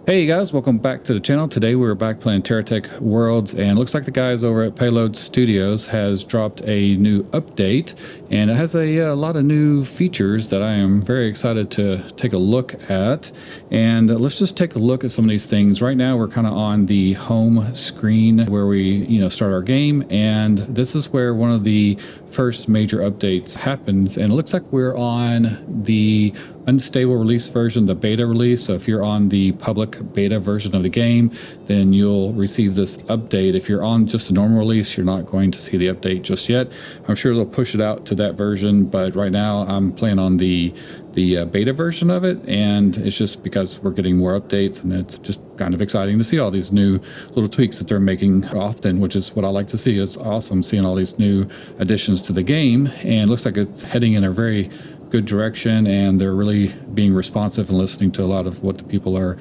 Hey guys, welcome back to the channel. Today we're back playing TerraTech Worlds, and it looks like the guys over at Payload Studios has dropped a new update, and it has a lot of new features that I am very excited to take a look at. And let's just take a look at some of these things. Right now we're kind of on the home screen where we start our game, and this is where one of the first major updates happens, and it looks like we're on the unstable release version, the beta release. So if you're on the public beta version of the game, then you'll receive this update. If you're on just a normal release, you're not going to see the update just yet. I'm sure they'll push it out to that version, but right now I'm playing on the beta version of it, and it's just because we're getting more updates, and it's just kind of exciting to see all these new little tweaks that they're making often, which is what I like to see. It's awesome seeing all these new additions to the game, and it looks like it's heading in a very good direction, and they're really being responsive and listening to a lot of what the people are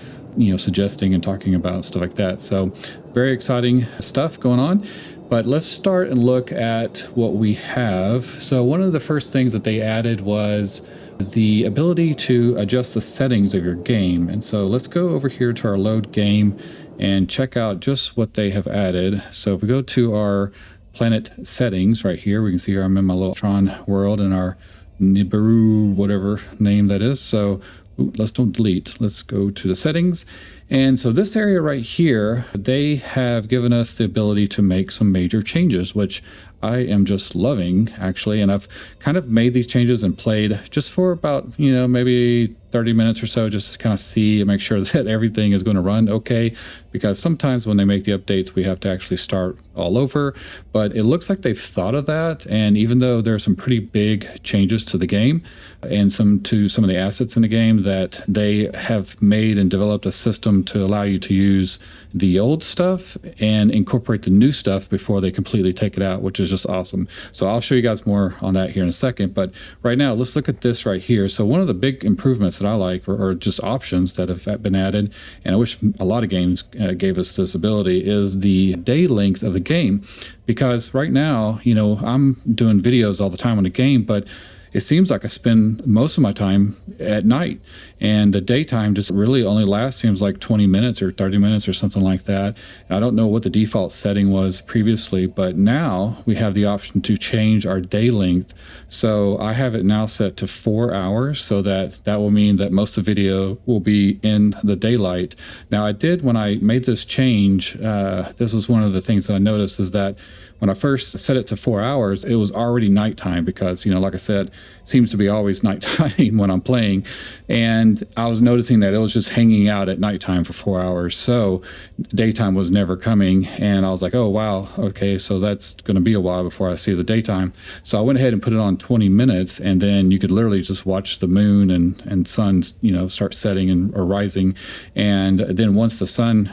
suggesting and talking about, stuff like that. So very exciting stuff going on. But let's start and look at what we have. So one of the first things that they added was the ability to adjust the settings of your game. And so let's go over here to our load game and check out just what they have added. So if we go to our planet settings right here, we can see here I'm in my little Tron world in our Nibiru, whatever name that is. So let's don't delete. Let's go to the settings. And so this area right here, they have given us the ability to make some major changes, which I am just loving, actually. And I've kind of made these changes and played just for about, maybe 30 minutes or so, just to kind of see and make sure that everything is going to run okay. Because sometimes when they make the updates, we have to actually start all over. But it looks like they've thought of that. And even though there are some pretty big changes to the game and some of the assets in the game, that they have made and developed a system to allow you to use the old stuff and incorporate the new stuff before they completely take it out, which is just awesome. So I'll show you guys more on that here in a second. But right now, let's look at this right here. So one of the big improvements that I like, or just options that have been added, and I wish a lot of games gave us this ability, is the day length of the game. Because right now, I'm doing videos all the time on the game, but it seems like I spend most of my time at night, and the daytime just really only lasts, seems like 20 minutes or 30 minutes or something like that. And I don't know what the default setting was previously, but now we have the option to change our day length. So I have it now set to 4 hours, so that will mean that most of the video will be in the daylight. Now I did, when I made this change, this was one of the things that I noticed, is that when I first set it to 4 hours, it was already nighttime because, like I said, it seems to be always nighttime when I'm playing. And I was noticing that it was just hanging out at nighttime for 4 hours. So daytime was never coming. And I was like, oh, wow, okay, so that's going to be a while before I see the daytime. So I went ahead and put it on 20 minutes, and then you could literally just watch the moon and sun, start setting or rising. And then once the sun,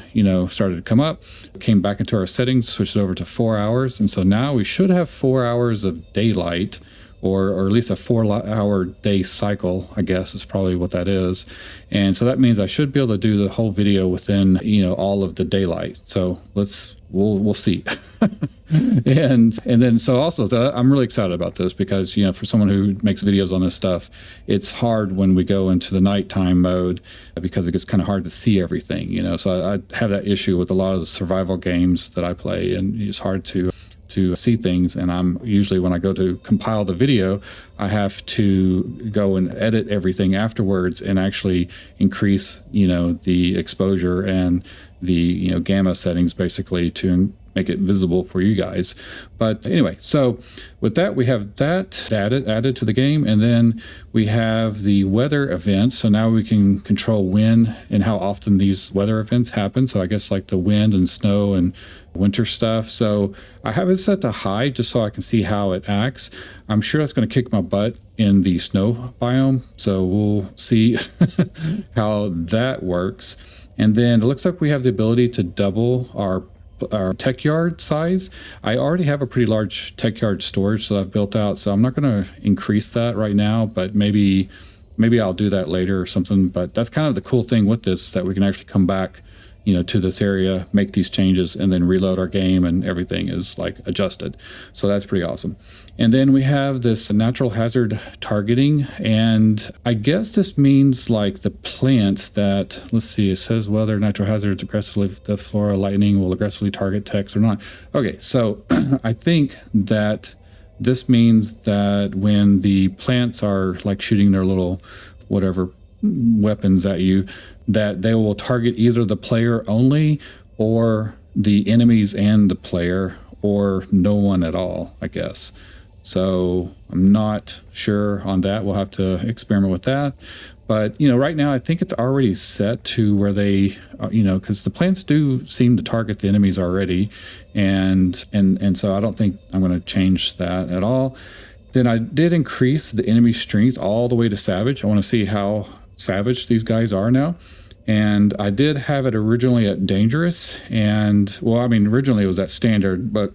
started to come up, came back into our settings, switched it over to 4 hours. And so now we should have 4 hours of daylight, or at least a 4-hour day cycle, I guess is probably what that is. And so that means I should be able to do the whole video within, all of the daylight. So we'll see. and then so also I'm really excited about this because, for someone who makes videos on this stuff, it's hard when we go into the nighttime mode because it gets kind of hard to see everything, So I have that issue with a lot of the survival games that I play, and it's hard to see things. And I'm usually, when I go to compile the video, I have to go and edit everything afterwards and actually increase, the exposure and the, gamma settings basically to make it visible for you guys. But anyway, so with that, we have that added to the game. And then we have the weather events. So now we can control when and how often these weather events happen. So I guess like the wind and snow and winter stuff. So I have it set to high just so I can see how it acts. I'm sure that's going to kick my butt in the snow biome. So we'll see how that works. And then it looks like we have the ability to double our tech yard size. I already have a pretty large tech yard storage that I've built out, so I'm not going to increase that right now, but maybe I'll do that later or something. But that's kind of the cool thing with this, that we can actually come back to this area, make these changes, and then reload our game, and everything is like adjusted. So that's pretty awesome. And then we have this natural hazard targeting, and I guess this means like the plants that, let's see, it says whether natural hazards aggressively, the flora, lightning will aggressively target text or not. Okay, so I think that this means that when the plants are like shooting their little whatever weapons at you, that they will target either the player only or the enemies and the player, or no one at all, I guess. So I'm not sure on that. We'll have to experiment with that. But, right now I think it's already set to where they, because the plants do seem to target the enemies already. And so I don't think I'm going to change that at all. Then I did increase the enemy strength all the way to savage. I want to see how savage these guys are now. And I did have it originally at dangerous. And, originally it was at standard, but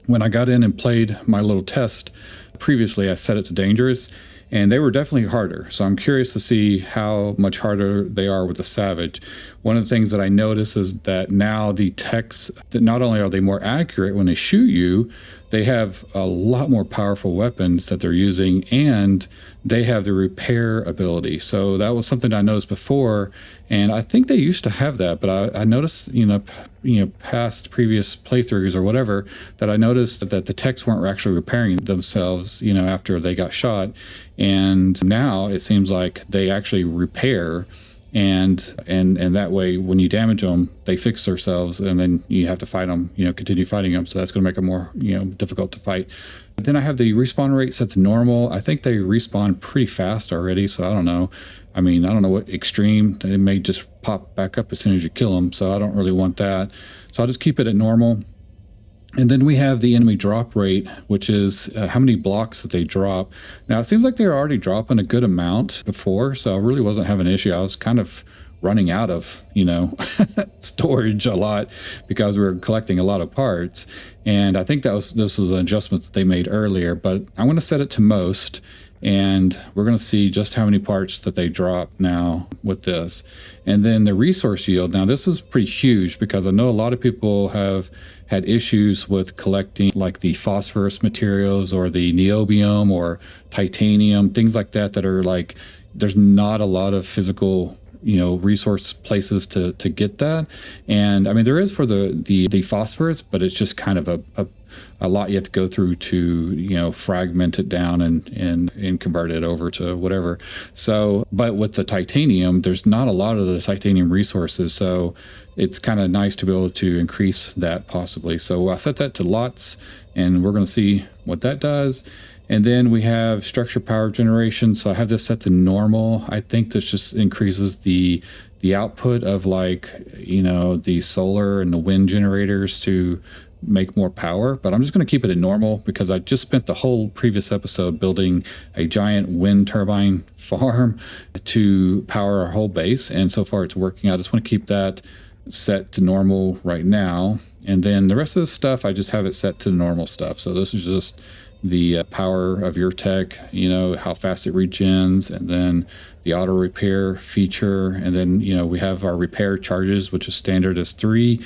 when I got in and played my little test previously, I set it to dangerous, and they were definitely harder. So I'm curious to see how much harder they are with the savage. One of the things that I notice is that now the techs, that not only are they more accurate when they shoot you, they have a lot more powerful weapons that they're using, and they have the repair ability. So that was something I noticed before, and I think they used to have that, but I noticed, past previous playthroughs or whatever, that I noticed that the techs weren't actually repairing themselves, after they got shot. And now it seems like they actually repair, and that way when you damage them, they fix themselves, and then you have to fight them, continue fighting them. So that's going to make them more, difficult to fight. Then I have the respawn rate set to normal. I think they respawn pretty fast already, so I don't know. I don't know what extreme. They may just pop back up as soon as you kill them, so I don't really want that. So I'll just keep it at normal. And then we have the enemy drop rate, which is how many blocks that they drop. Now, it seems like they were already dropping a good amount before, so I really wasn't having an issue. I was kind of running out of, storage a lot because we were collecting a lot of parts. And I think this was an adjustment that they made earlier, but I'm going to set it to most. And we're going to see just how many parts that they drop now with this. And then the resource yield. Now, this is pretty huge because I know a lot of people have had issues with collecting like the phosphorus materials or the niobium or titanium, things like that are like, there's not a lot of physical resource places to get that. And there is for the phosphorus, but it's just kind of a lot you have to go through to fragment it down and convert it over to whatever. So, but with the titanium, there's not a lot of the titanium resources, so it's kind of nice to be able to increase that possibly. So I set that to lots, and we're going to see what that does. And then we have structure power generation. So I have this set to normal. I think this just increases the output of the solar and the wind generators to make more power, but I'm just going to keep it at normal because I just spent the whole previous episode building a giant wind turbine farm to power our whole base, and so far it's working. I just want to keep that set to normal right now, and then the rest of the stuff I just have it set to normal stuff. So this is just the power of your tech, how fast it regens, and then the auto repair feature. And then, we have our repair charges, which is standard as 3.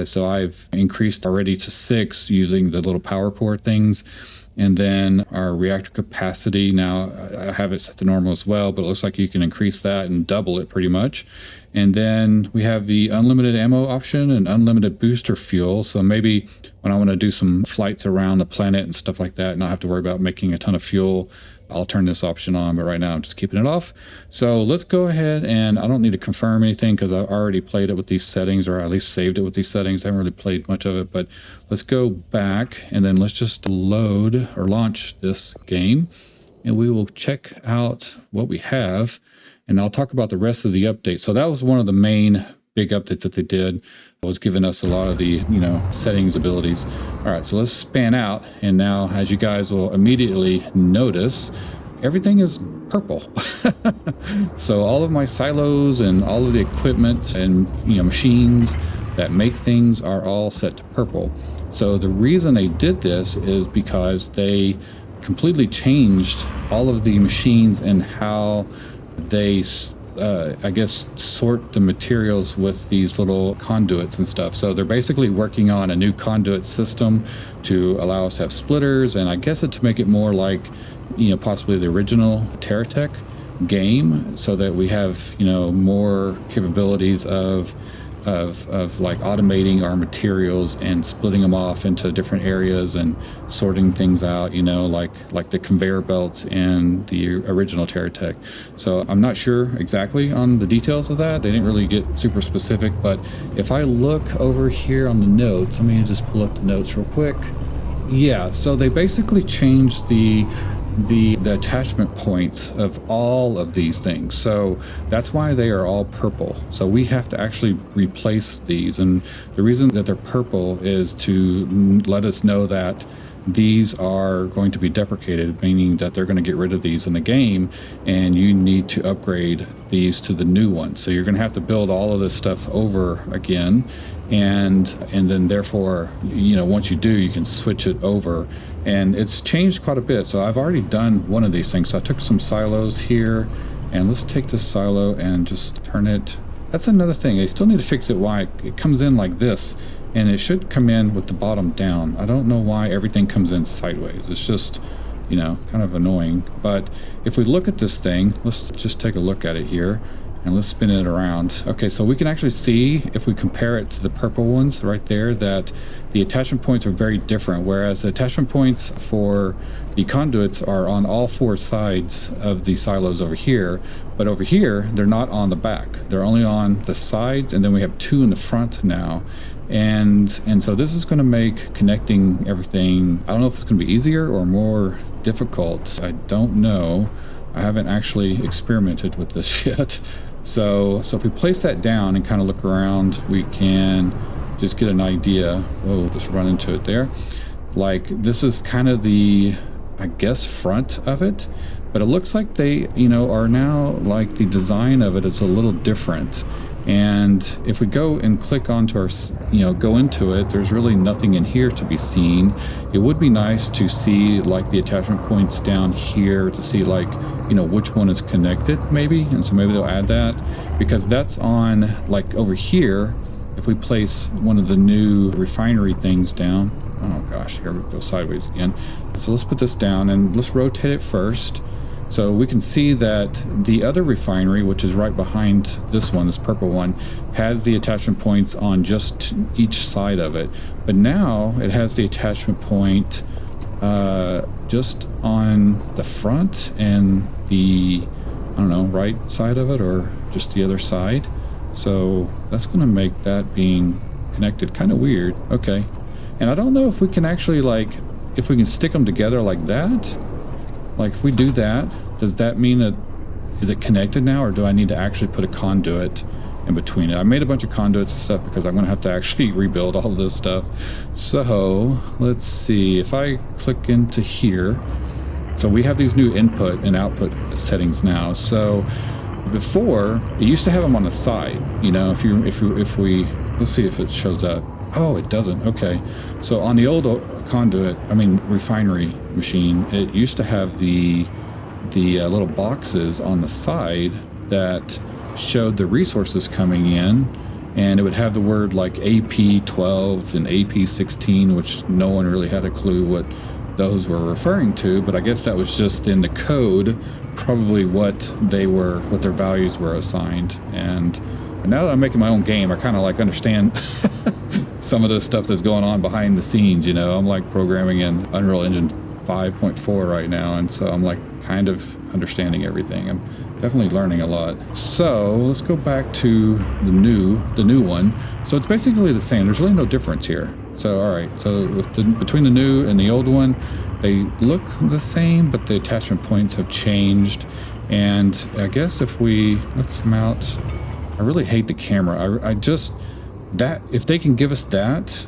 So I've increased already to 6 using the little power core things. And then our reactor capacity, now I have it set to normal as well, but it looks like you can increase that and double it pretty much. And then we have the unlimited ammo option and unlimited booster fuel. So maybe when I want to do some flights around the planet and stuff like that, and not have to worry about making a ton of fuel, I'll turn this option on, but right now I'm just keeping it off. So let's go ahead, and I don't need to confirm anything because I already played it with these settings, or at least saved it with these settings. I haven't really played much of it, but let's go back and then let's just load or launch this game, and we will check out what we have, and I'll talk about the rest of the updates. So that was one of the main big updates that they did. It was giving us a lot of the, settings abilities. All right, so let's span out. And now, as you guys will immediately notice, everything is purple. So all of my silos and all of the equipment and, machines that make things are all set to purple. So the reason they did this is because they completely changed all of the machines and how they I guess, sort the materials with these little conduits and stuff. So they're basically working on a new conduit system to allow us to have splitters, and I guess it to make it more like, possibly the original TerraTech game, so that we have, more capabilities of like automating our materials and splitting them off into different areas and sorting things out, like the conveyor belts in the original TerraTech. So I'm not sure exactly on the details of that. They didn't really get super specific, but if I look over here on the notes, let me just pull up the notes real quick. Yeah, so they basically changed the attachment points of all of these things, so that's why they are all purple. So we have to actually replace these, and the reason that they're purple is to let us know that these are going to be deprecated, meaning that they're going to get rid of these in the game, and you need to upgrade these to the new ones. So you're going to have to build all of this stuff over again, and then therefore, once you do, you can switch it over. And it's changed quite a bit. So I've already done one of these things. So I took some silos here, and let's take this silo and just turn it. That's another thing. I still need to fix it why it comes in like this, and it should come in with the bottom down. I don't know why everything comes in sideways. It's just, kind of annoying. But if we look at this thing, let's just take a look at it here. And let's spin it around. Okay, so we can actually see, if we compare it to the purple ones right there, that the attachment points are very different, whereas the attachment points for the conduits are on all four sides of the silos over here, but over here, they're not on the back. They're only on the sides, and then we have two in the front now. And so this is going to make connecting everything, I don't know if it's going to be easier or more difficult. I don't know. I haven't actually experimented with this yet. So if we place that down and kind of look around, we can just get an idea. Whoa, just run into it there. Like, this is kind of the, I guess, front of it, but it looks like they, are now, like, the design of it is a little different. And if we go and click onto our, go into it, there's really nothing in here to be seen. It would be nice to see, like, the attachment points down here to see, like, which one is connected, maybe. And so maybe they'll add that, because that's on, like, over here. If we place one of the new refinery things down, oh gosh, here we go sideways again. So let's put this down and let's rotate it first. So we can see that the other refinery, which is right behind this one, this purple one, has the attachment points on just each side of it. But now it has the attachment point just on the front and the, I don't know, right side of it, or just the other side. So that's going to make that being connected kind of weird. Okay. And I don't know if we can actually, like, if we can stick them together like that. Like, if we do that, does that mean that, is it connected now, or do I need to actually put a conduit in between it? I made a bunch of conduits and stuff because I'm going to have to actually rebuild all of this stuff. So let's see if I click into here. So we have these new input and output settings now. So before, it used to have them on the side. If we let's see if it shows up. Oh, it doesn't. Okay. So on the old refinery machine, it used to have the little boxes on the side that showed the resources coming in, and it would have the word like EP12 and AP16, which no one really had a clue what those were referring to, but I guess that was just in the code, probably what their values were assigned. And now that I'm making my own game, I kind of like understand some of the stuff that's going on behind the scenes. I'm like programming in Unreal Engine 5.4 right now, and so I'm like kind of understanding everything. I'm definitely learning a lot. So let's go back to the new one. So it's basically the same. There's really no difference here. So all right, so between the new and the old one, they look the same, but the attachment points have changed. And I guess let's mount. I really hate the camera. I just, that, if they can give us that,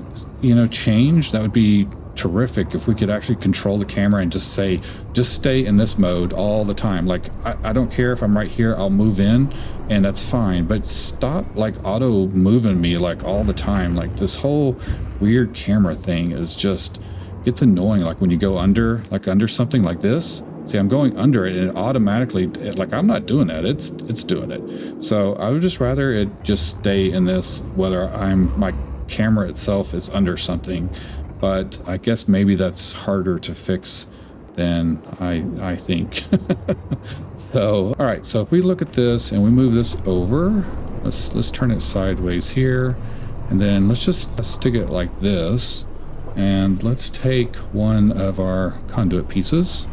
change, that would be terrific. If we could actually control the camera and just stay in this mode all the time. Like, I don't care if I'm right here, I'll move in and that's fine, but stop like auto moving me like all the time. Like, this whole weird camera thing is just, it's annoying. Like when you go under something like this, See, I'm going under it and it automatically, like I'm not doing that. It's doing it. So I would just rather it just stay in this, whether my camera itself is under something. But I guess maybe that's harder to fix than I think. So, all right. So if we look at this and we move this over, let's turn it sideways here. And then let's stick it like this. And let's take one of our conduit pieces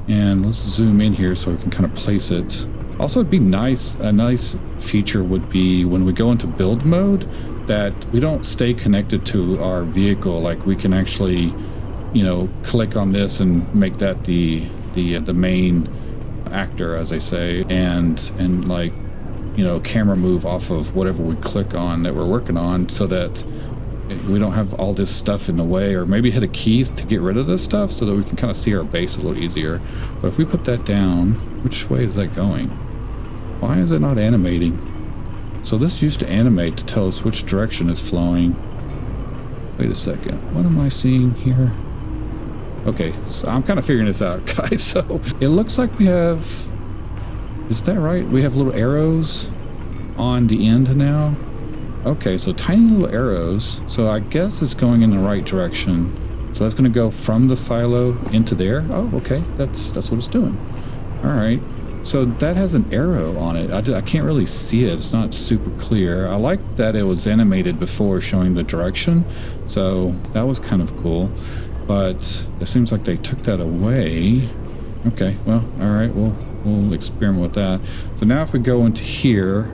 and let's zoom in here so we can kind of place it. Also, it'd be nice, a nice feature would be when we go into build mode that we don't stay connected to our vehicle. Like we can actually, you know, click on this and make that the main actor, as they say, and like, you know, camera move off of whatever we click on that we're working on, so that we don't have all this stuff in the way, or maybe hit a key to get rid of this stuff so that we can kind of see our base a little easier. But if we put that down, which way is that going? Why is it not animating? So this used to animate to tell us which direction it's flowing. Wait a second, what am I seeing here? Okay, so I'm kind of figuring this out, guys. So it looks like we have, is that right? We have little arrows on the end now. Okay, so tiny little arrows. So I guess it's going in the right direction. So that's going to go from the silo into there. Oh, okay, that's what it's doing. All right. So that has an arrow on it. I can't really see it. It's not super clear. I like that it was animated before showing the direction. So that was kind of cool. But it seems like they took that away. Okay, well, all right, we'll experiment with that. So now if we go into here,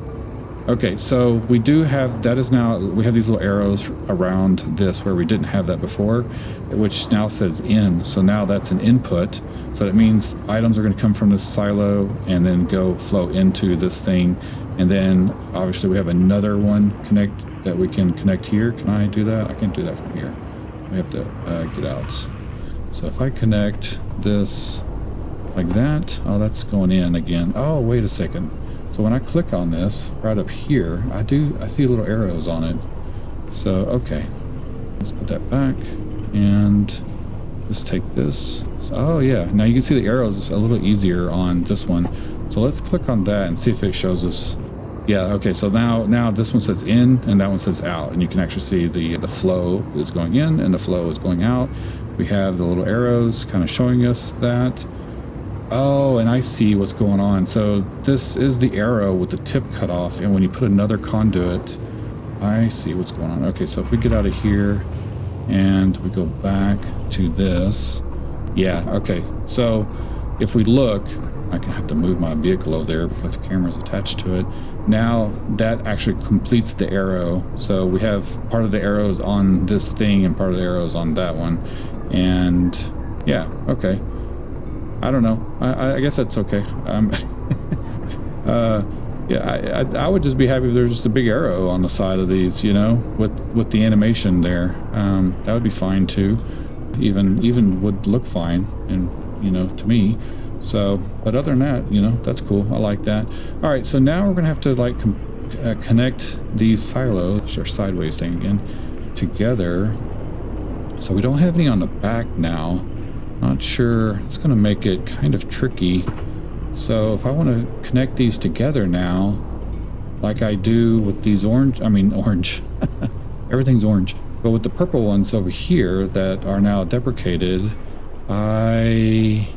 okay, so we do have, that is now, we have these little arrows around this where we didn't have that before, which now says in. So now that's an input. So that means items are going to come from this silo and then go flow into this thing. And then obviously we have another one that we can connect here. Can I do that? I can't do that from here. We have to get out. So if I connect this like that, oh, that's going in again. Oh, wait a second. So when I click on this right up here, I see little arrows on it. So, okay, let's put that back and let's take this. So, oh yeah, now you can see the arrows a little easier on this one. So let's click on that and see if it shows us. Yeah, okay, so now this one says in and that one says out, and you can actually see the flow is going in and the flow is going out. We have the little arrows kind of showing us that. Oh, and I see what's going on. So this is the arrow with the tip cut off, and when you put another conduit, I see what's going on. Okay, so if we get out of here and we go back to this, yeah, okay. So if we look, I can have to move my vehicle over there because the camera's attached to it. Now that actually completes the arrow. So we have part of the arrows on this thing and part of the arrows on that one. And yeah, okay. I don't know. I guess that's okay. Yeah, I would just be happy if there's just a big arrow on the side of these, you know, with the animation there. That would be fine too. Even would look fine, and you know, to me. So, but other than that, you know, that's cool. I like that. All right, so now we're gonna have to like connect these silos, or sideways thing again, together. So we don't have any on the back now. Not sure. It's gonna make it kind of tricky. So if I want to connect these together now, like I do with these orange, everything's orange, but with the purple ones over here that are now deprecated, I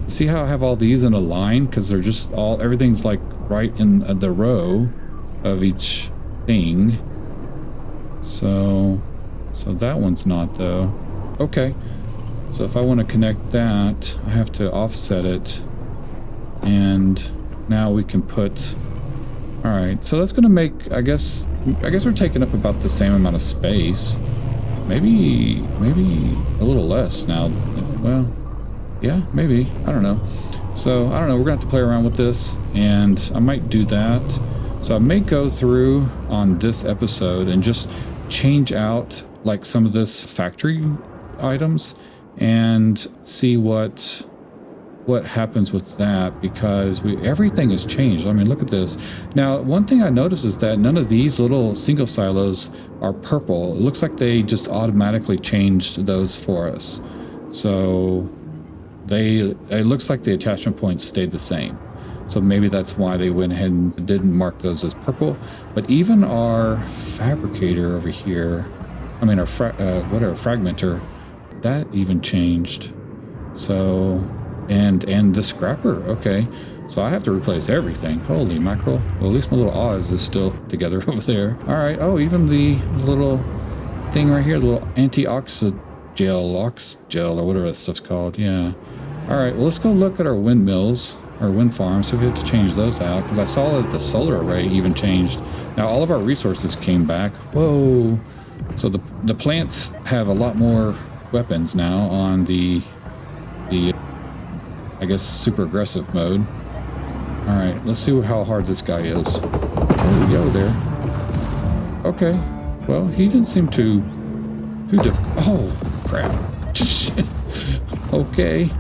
see how I have all these in a line because they're just everything's like right in the row of each thing. So that one's not though. Okay. So if I want to connect that, I have to offset it, and now we can put, all right, so that's going to make, I guess we're taking up about the same amount of space, maybe a little less now. Well, yeah, maybe, I don't know. So I don't know, we're gonna have to play around with this, and I might do that. So I may go through on this episode and just change out like some of this factory items and see what happens with that, because everything has changed. I mean, look at this. Now, one thing I noticed is that none of these little single silos are purple. It looks like they just automatically changed those for us. So it looks like the attachment points stayed the same. So maybe that's why they went ahead and didn't mark those as purple. But even our fabricator over here, I mean our fragmenter, that even changed. So, and the scrapper, okay. So I have to replace everything. Holy mackerel. Well, at least my little Oz is still together over there. All right. Oh, even the little thing right here, the little anti-oxygel, or whatever that stuff's called. Yeah. All right. Well, let's go look at our windmills, our wind farms. So we have to change those out because I saw that the solar array even changed. Now all of our resources came back. Whoa. So the plants have a lot more weapons now on the I guess super aggressive mode. All right, let's see how hard this guy is. There we go there. Okay, well, he didn't seem too difficult. Oh, crap. Okay,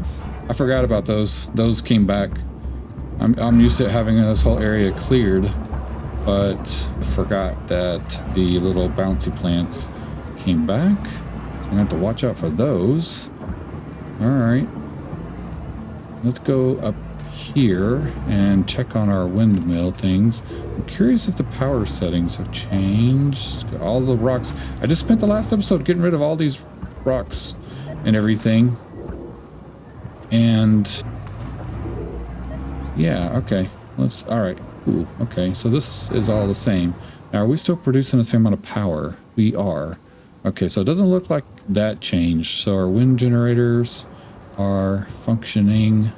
I forgot about those. Those came back. I'm used to having this whole area cleared, but forgot that the little bouncy plants came back. So I'm gonna have to watch out for those. All right, let's go up here and check on our windmill things. I'm curious if the power settings have changed. All the rocks. I just spent the last episode getting rid of all these rocks and everything. And yeah, okay. All right. Ooh, okay. So this is all the same. Now, are we still producing the same amount of power? We are. Okay, so it doesn't look like that changed. So our wind generators are functioning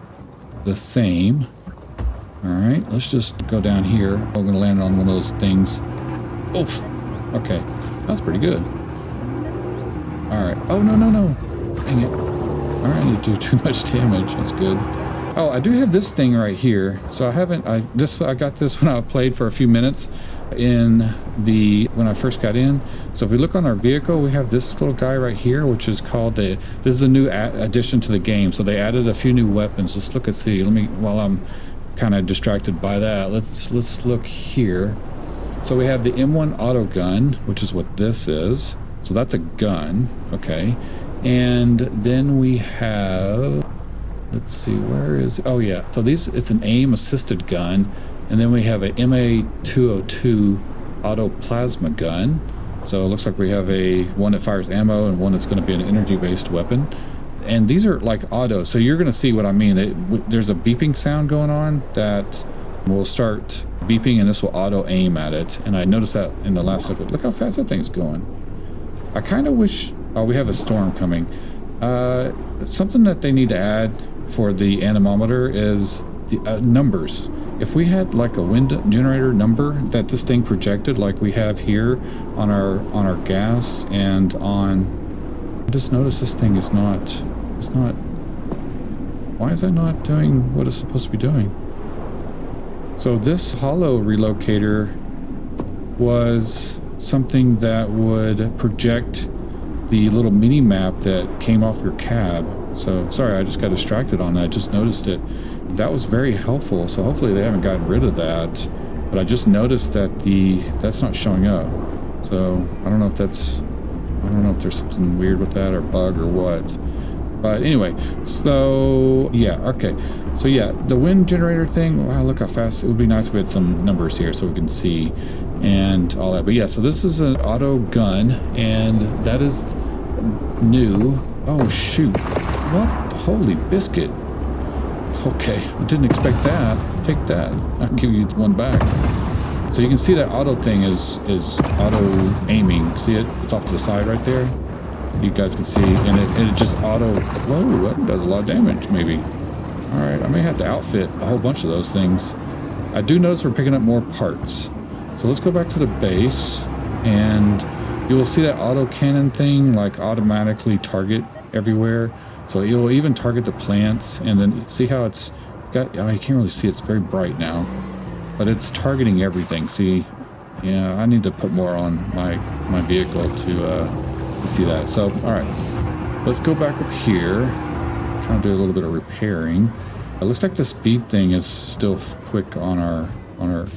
the same. All right, let's just go down here. We're going to land on one of those things. Oof. Okay, that's pretty good. All right. Oh, no. Dang it. All right, I didn't do too much damage. That's good. Oh, I do have this thing right here. So I got this when I played for a few minutes when I first got in. So if we look on our vehicle, we have this little guy right here, which is called this is a new addition to the game. So they added a few new weapons. Let's look and see. While I'm kind of distracted by that, let's look here. So we have the M1 auto gun, which is what this is. So that's a gun. Okay. And then we have, let's see, where is, oh yeah. So it's an aim assisted gun. And then we have a MA202 auto plasma gun. So it looks like we have one that fires ammo and one that's going to be an energy-based weapon. And these are like auto, so you're going to see what I mean. There's a beeping sound going on that will start beeping, and this will auto aim at it. And I noticed that in the last episode. Look how fast that thing's going. I kind of wish... Oh, we have a storm coming. Something that they need to add for the anemometer is the numbers. If we had like a wind generator number that this thing projected, like we have here on our gas and on, I just noticed this thing is not. It's not. Why is that not doing what it's supposed to be doing? So this hollow relocator was something that would project the little mini map that came off your cab. So sorry, I just got distracted on that. Just noticed it. That was very helpful. So hopefully they haven't gotten rid of that. But I just noticed that that's not showing up. So I don't know if there's something weird with that or bug or what. But anyway, so yeah, okay. So yeah, the wind generator thing, wow, look how fast. It would be nice if we had some numbers here so we can see and all that. But yeah, so this is an auto gun, and that is new. Oh shoot, what? Holy biscuit. Okay, I didn't expect that. Take that. I'll give you one back. So you can see that auto thing is auto aiming. See it? It's off to the side right there. You guys can see, and it just auto. Whoa, that does a lot of damage. Maybe. All right, I may have to outfit a whole bunch of those things. I do notice we're picking up more parts. So let's go back to the base, and you will see that auto cannon thing like automatically target everywhere. So it will even target the plants, and then see how it's got, oh, you can't really see, it's very bright now, but it's targeting everything. See, yeah, I need to put more on my vehicle to see that. So, all right, let's go back up here, kind of do a little bit of repairing. It looks like the speed thing is still quick on our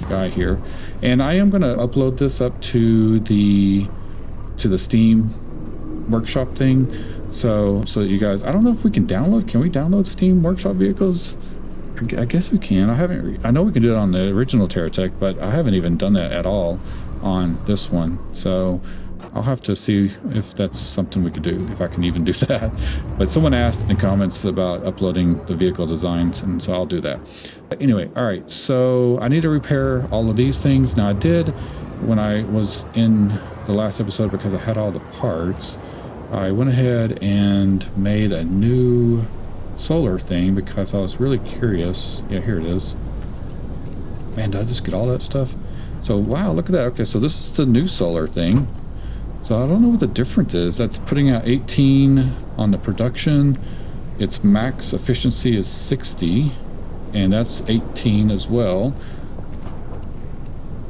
guy here, and I am going to upload this up to the Steam workshop thing. So that you guys, I don't know if we can can we download Steam Workshop vehicles? I guess we can. I know we can do it on the original TerraTech, but I haven't even done that at all on this one. So I'll have to see if that's something we could do, if I can even do that. But someone asked in the comments about uploading the vehicle designs, and so I'll do that. But anyway, all right, so I need to repair all of these things. Now I did when I was in the last episode, because I had all the parts. I went ahead and made a new solar thing because I was really curious. Yeah, here it is. Man, did I just get all that stuff? So, wow, look at that. Okay, so this is the new solar thing. So I don't know what the difference is. That's putting out 18 on the production. Its max efficiency is 60, and that's 18 as well.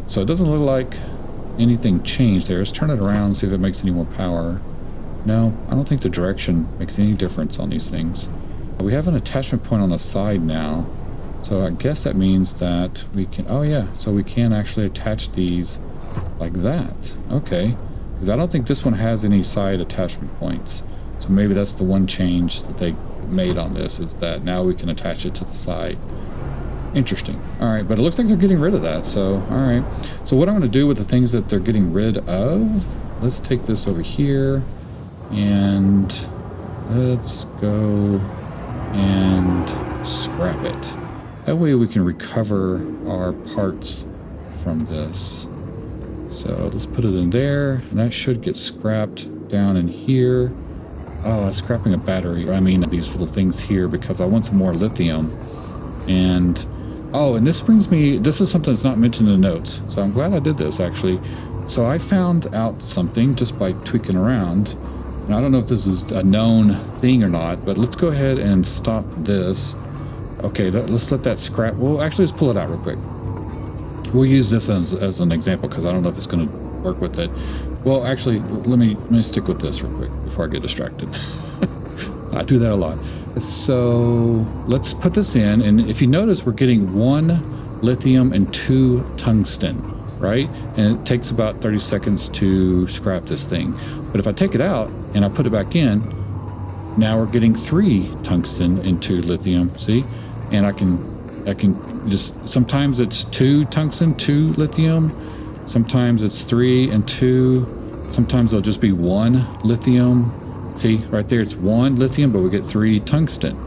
So it doesn't look like anything changed there. Let's turn it around and see if it makes any more power. No, I don't think the direction makes any difference on these things. We have an attachment point on the side now, so I guess that means that we can, oh yeah, so we can actually attach these like that. Okay, because I don't think this one has any side attachment points. So maybe that's the one change that they made on this, is that now we can attach it to the side. Interesting. All right, but it looks like they're getting rid of that, so all right. So what I'm going to do with the things that they're getting rid of, let's take this over here. And let's go and scrap it. That way we can recover our parts from this. So let's put it in there, and that should get scrapped down in here. Oh, I'm scrapping a battery. I mean, these little things here, because I want some more lithium. And oh, and this brings me, this is something that's not mentioned in the notes, so I'm glad I did this actually. So I found out something just by tweaking around. And I don't know if this is a known thing or not, but let's go ahead and stop this. Okay, let's let that scrap. Well, actually, let's pull it out real quick. We'll use this as an example because I don't know if it's going to work with it. Well, actually, let me stick with this real quick before I get distracted. I do that a lot. So let's put this in, and if you notice, we're getting 1 lithium and 2 tungsten, right? And it takes about 30 seconds to scrap this thing. But if I take it out and I put it back in, now we're getting 3 tungsten and 2 lithium, see? And I can just, sometimes it's 2 tungsten, 2 lithium, sometimes it's 3 and 2, sometimes it'll just be 1 lithium. See, right there, it's 1 lithium, but we get 3 tungsten.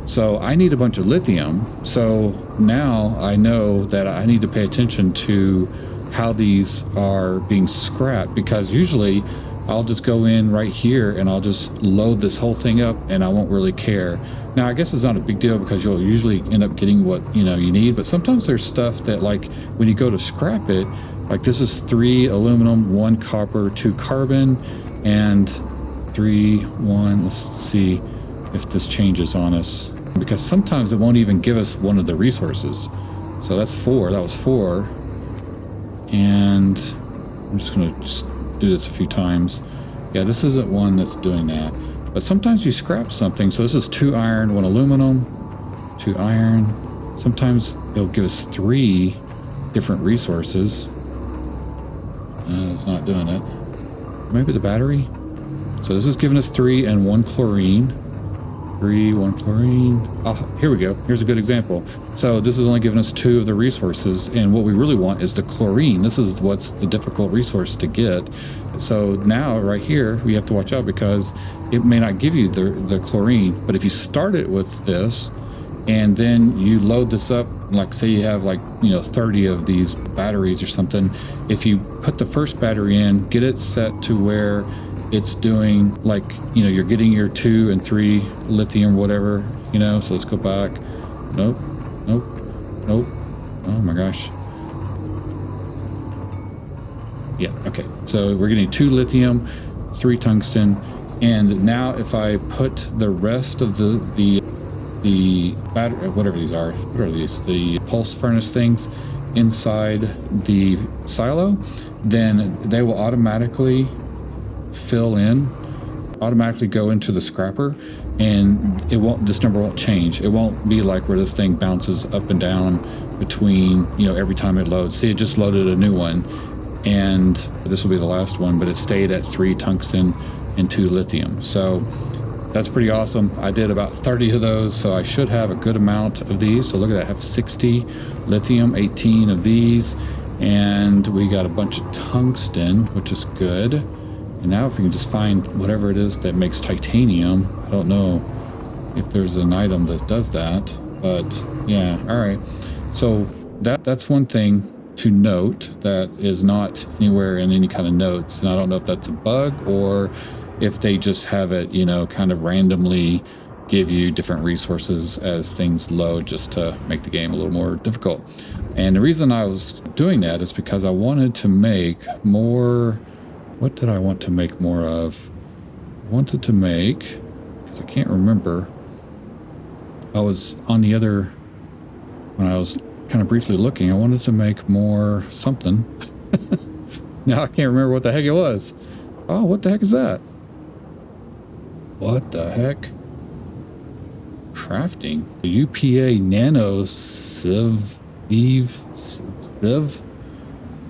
So I need a bunch of lithium. So now I know that I need to pay attention to how these are being scrapped, because usually I'll just go in right here and I'll just load this whole thing up and I won't really care. Now, I guess it's not a big deal because you'll usually end up getting what you need, but sometimes there's stuff that, like when you go to scrap it, like this is 3 aluminum, 1 copper, 2 carbon, and 3, 1. Let's see if this changes on us, because sometimes it won't even give us one of the resources. So that's 4. That was 4. And I'm just going to do this a few times. Yeah, this isn't one that's doing that. But sometimes you scrap something. So this is 2 iron, 1 aluminum, 2 iron. Sometimes it'll give us 3 different resources. It's not doing it. Maybe the battery? So this is giving us 3 and 1 chlorine. 3, 1 chlorine. Oh, here we go. Here's a good example. So this is only giving us 2 of the resources, and what we really want is the chlorine. This is what's the difficult resource to get. So now right here, we have to watch out because it may not give you the chlorine, but if you start it with this, and then you load this up, like say you have 30 of these batteries or something, if you put the first battery in, get it set to where it's doing you're getting your 2 and 3 lithium, whatever, so let's go back. Nope. Oh my gosh. Yeah, okay. So we're getting 2 lithium, 3 tungsten, and now if I put the rest of the battery, whatever these are, what are these? The pulse furnace things inside the silo, then they will automatically fill in, automatically go into the scrapper, and this number won't change. It won't be like where this thing bounces up and down between every time it loads. See, it just loaded a new one, and this will be the last one, but it stayed at 3 tungsten and 2 lithium. So That's pretty awesome. I did about 30 of those, so I should have a good amount of these. So look at that, I have 60 lithium, 18 of these, and we got a bunch of tungsten, which is good. And now if we can just find whatever it is that makes titanium, I don't know if there's an item that does that, but yeah, all right. So that's one thing to note that is not anywhere in any kind of notes, and I don't know if that's a bug or if they just have it, you know, kind of randomly give you different resources as things load just to make the game a little more difficult. And the reason I was doing that is because I wanted to make more. What did I want to make more of? I wanted to make, because I can't remember, I was on the other, when I was kind of briefly looking, I wanted to make more something. Now I can't remember what the heck it was. Oh, what the heck is that? What the heck? Crafting. The UPA nano sieve.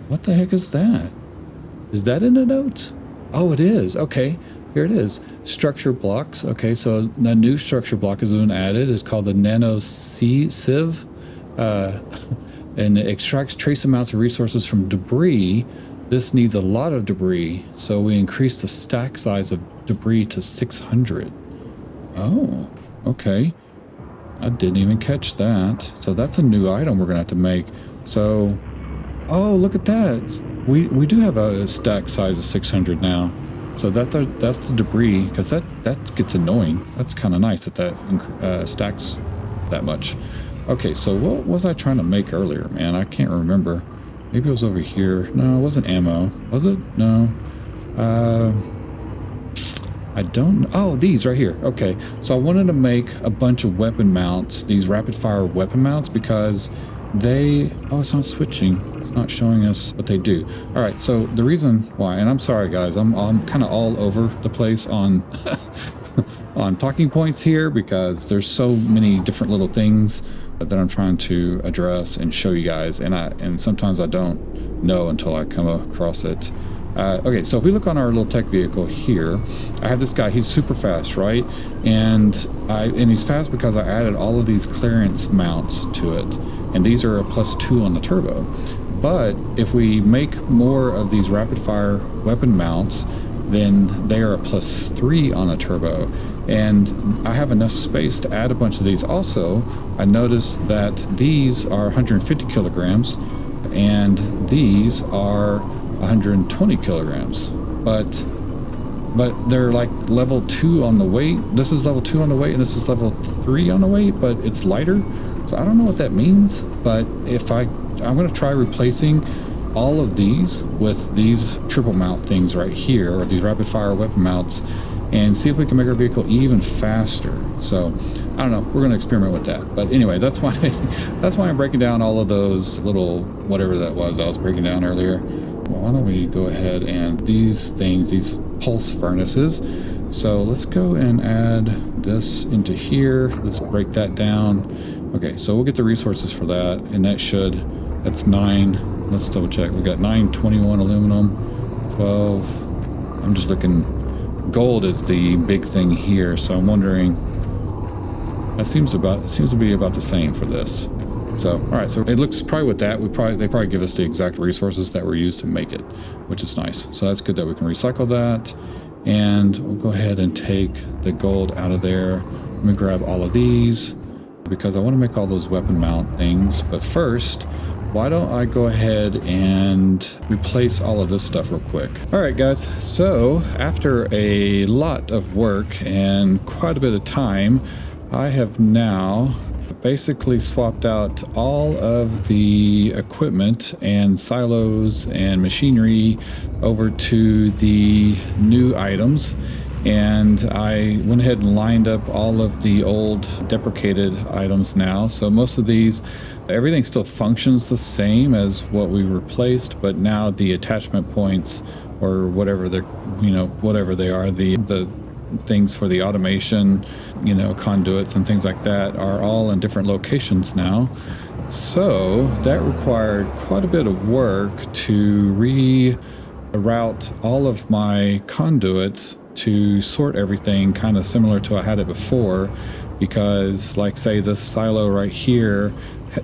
What the heck is that? Is that in the notes? Oh, it is. Okay, here it is. Structure blocks. Okay, so the new structure block has been added. It's called the nano sieve. And it extracts trace amounts of resources from debris. This needs a lot of debris, so we increase the stack size of debris to 600. Oh, okay. I didn't even catch that. So that's a new item we're gonna have to make. So, oh, look at that. We do have a stack size of 600 now. So that's the debris, because that gets annoying. That's kind of nice that stacks that much. Okay, so what was I trying to make earlier, man? I can't remember. Maybe it was over here. No, it wasn't ammo. Was it? No. I don't know. Oh, these right here. Okay, so I wanted to make a bunch of weapon mounts, these rapid fire weapon mounts, because they... Oh, it's not switching. It's not showing us what they do. All right, so the reason why, and I'm sorry guys, I'm kind of all over the place on on talking points here, because there's so many different little things that I'm trying to address and show you guys, and sometimes I don't know until I come across it. Okay, so if we look on our little tech vehicle here, I have this guy. He's super fast, right? And he's fast because I added all of these clearance mounts to it, and these are a +2 on the turbo. But if we make more of these rapid fire weapon mounts, then they are a +3 on a turbo. And I have enough space to add a bunch of these. Also, I noticed that these are 150 kilograms and these are 120 kilograms, but they're like level 2 on the weight. This is level 2 on the weight and this is level 3 on the weight, but it's lighter. So I don't know what that means, but I'm going to try replacing all of these with these triple mount things right here, or these rapid fire weapon mounts, and see if we can make our vehicle even faster. So I don't know, we're going to experiment with that. But anyway, that's why I'm breaking down all of those little whatever that was I was breaking down earlier. Well, why don't we go ahead and these things, these pulse furnaces. So let's go and add this into here. Let's break that down. Okay, so we'll get the resources for that, and that's 9. Let's double check. We got 921 aluminum, 12. I'm just looking. Gold is the big thing here, so I'm wondering. It seems to be about the same for this. So, all right. So it looks probably with that, they probably give us the exact resources that were used to make it, which is nice. So that's good that we can recycle that, and we'll go ahead and take the gold out of there. Let me grab all of these because I want to make all those weapon mount things. But first, why don't I go ahead and replace all of this stuff real quick. All right, guys. So after a lot of work and quite a bit of time, I have now basically swapped out all of the equipment and silos and machinery over to the new items. And I went ahead and lined up all of the old deprecated items now. So most of these, everything still functions the same as what we replaced, but now the attachment points or whatever they're, whatever they are, the things for the automation, conduits and things like that are all in different locations now. So that required quite a bit of work to route all of my conduits to sort everything kind of similar to I had it before, because like say this silo right here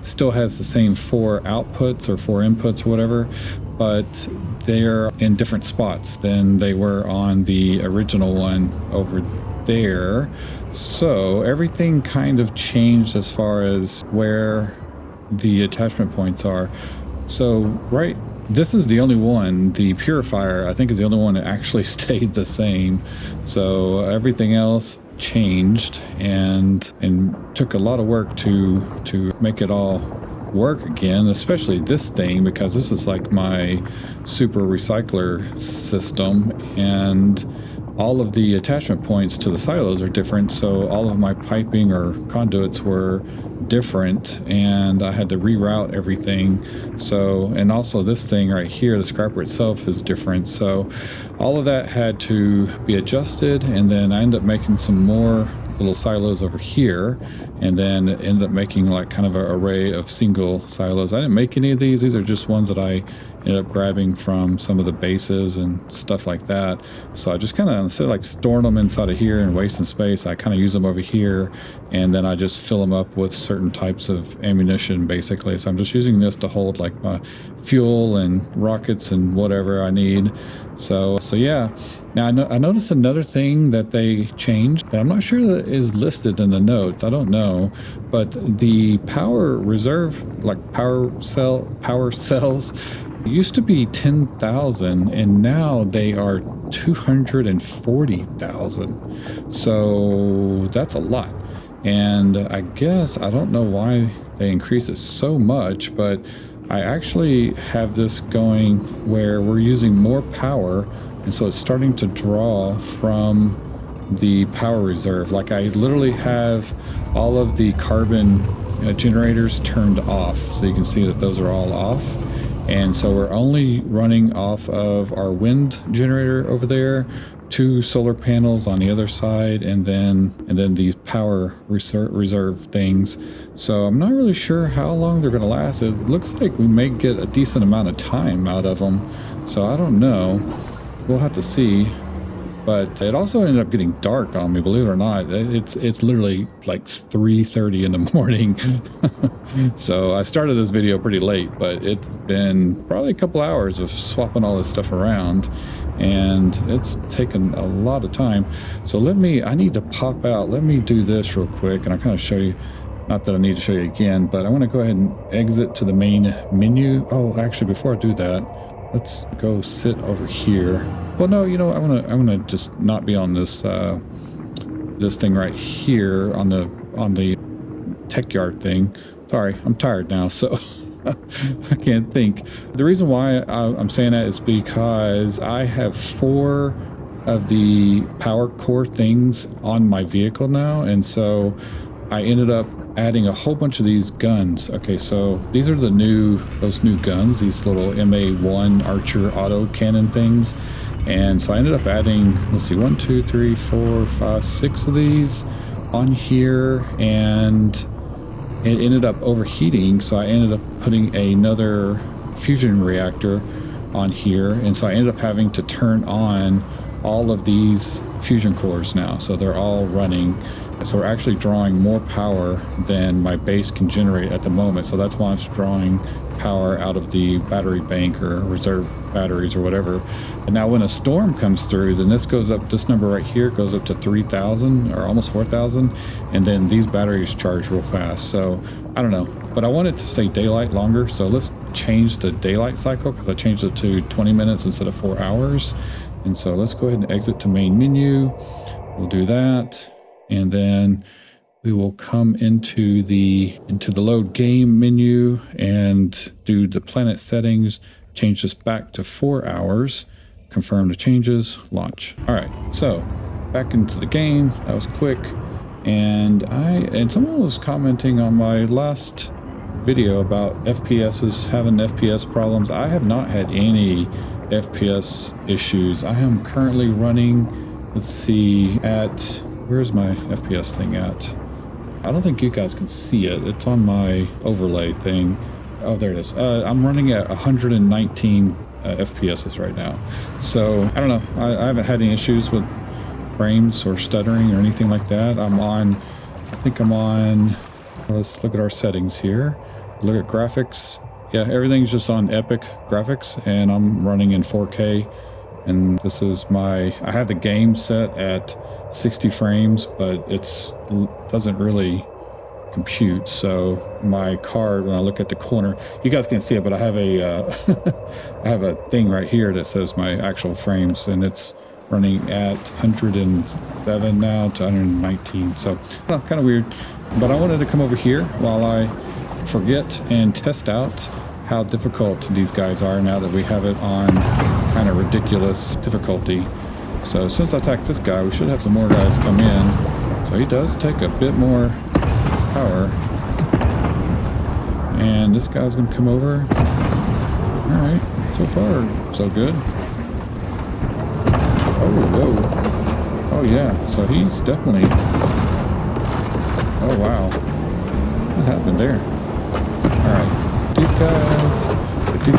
still has the same 4 outputs or 4 inputs or whatever, but they're in different spots than they were on the original one over there. So everything kind of changed as far as where the attachment points are. So right, this is the only one, the purifier I think is the only one that actually stayed the same. So everything else changed and took a lot of work to make it all work again, especially this thing, because this is like my super recycler system, and all of the attachment points to the silos are different, so all of my piping or conduits were different, and I had to reroute everything. So, and also this thing right here, the scrapper itself is different, so all of that had to be adjusted. And then I ended up making some more little silos over here, and then ended up making like kind of an array of single silos. I didn't make any of these are just ones that I ended up grabbing from some of the bases and stuff like that. So I just kind of, instead of like storing them inside of here and wasting space, I kind of use them over here, and then I just fill them up with certain types of ammunition basically. So I'm just using this to hold like my fuel and rockets and whatever I need. So yeah. Now I noticed another thing that they changed that I'm not sure that is listed in the notes. I don't know, but the power reserve, like power cells, used to be 10,000, and now they are 240,000. So that's a lot. And I guess I don't know why they increase it so much, but I actually have this going where we're using more power, and so it's starting to draw from the power reserve. Like I literally have all of the carbon generators turned off, so you can see that those are all off. And so we're only running off of our wind generator over there, 2 solar panels on the other side, and then these power reserve things. So I'm not really sure how long they're going to last. It looks like we may get a decent amount of time out of them, so I don't know. We'll have to see. But it also ended up getting dark on me, believe it or not. It's literally like 3:30 in the morning. So I started this video pretty late, but it's been probably a couple hours of swapping all this stuff around, and it's taken a lot of time. So I need to pop out. Let me do this real quick, and I kind of show you, not that I need to show you again, but I want to go ahead and exit to the main menu. Oh, actually, before I do that, let's go sit over here. Well, no, you know, I want to just not be on this this thing right here on the tech yard thing. Sorry, I'm tired now, so I can't think. The reason why I'm saying that is because I have 4 of the power core things on my vehicle now, and so I ended up adding a whole bunch of these guns. Okay, so these are those new guns, these little MA1 Archer auto cannon things. And so I ended up adding, let's see, 1, 2, 3, 4, 5, 6 of these on here, and it ended up overheating, so I ended up putting another fusion reactor on here, and so I ended up having to turn on all of these fusion cores now, so they're all running. So we're actually drawing more power than my base can generate at the moment, so that's why I'm drawing power out of the battery bank or reserve batteries or whatever. And now when a storm comes through, then this number right here goes up to 3,000 or almost 4,000, and then these batteries charge real fast. So I don't know, but I want it to stay daylight longer, so let's change the daylight cycle, because I changed it to 20 minutes instead of 4 hours. And so let's go ahead and exit to main menu. We'll do that, and then we will come into the load game menu and do the planet settings, change this back to 4 hours, confirm the changes, launch. All right, so back into the game. That was quick. And someone was commenting on my last video about FPSs, having FPS problems. I have not had any FPS issues. I am currently running, let's see, where's my FPS thing at? I don't think you guys can see it. It's on my overlay thing. Oh, there it is. I'm running at 119 FPSs right now. So I don't know. I haven't had any issues with frames or stuttering or anything like that. I think I'm on, let's look at our settings here. Look at graphics. Yeah, everything's just on epic graphics, and I'm running in 4K. And this is I have the game set at 60 frames, but doesn't really compute. So my card, when I look at the corner, you guys can't see it, but I have a I have a thing right here that says my actual frames, and it's running at 107 now to 119. So kind of weird, but I wanted to come over here while I forget and test out how difficult these guys are now that we have it on kind of ridiculous difficulty. So since I attacked this guy, we should have some more guys come in. So he does take a bit more power. And this guy's gonna come over. Alright, so far so good. Oh, whoa. Oh yeah, so he's definitely... Oh wow. What happened there? Alright. These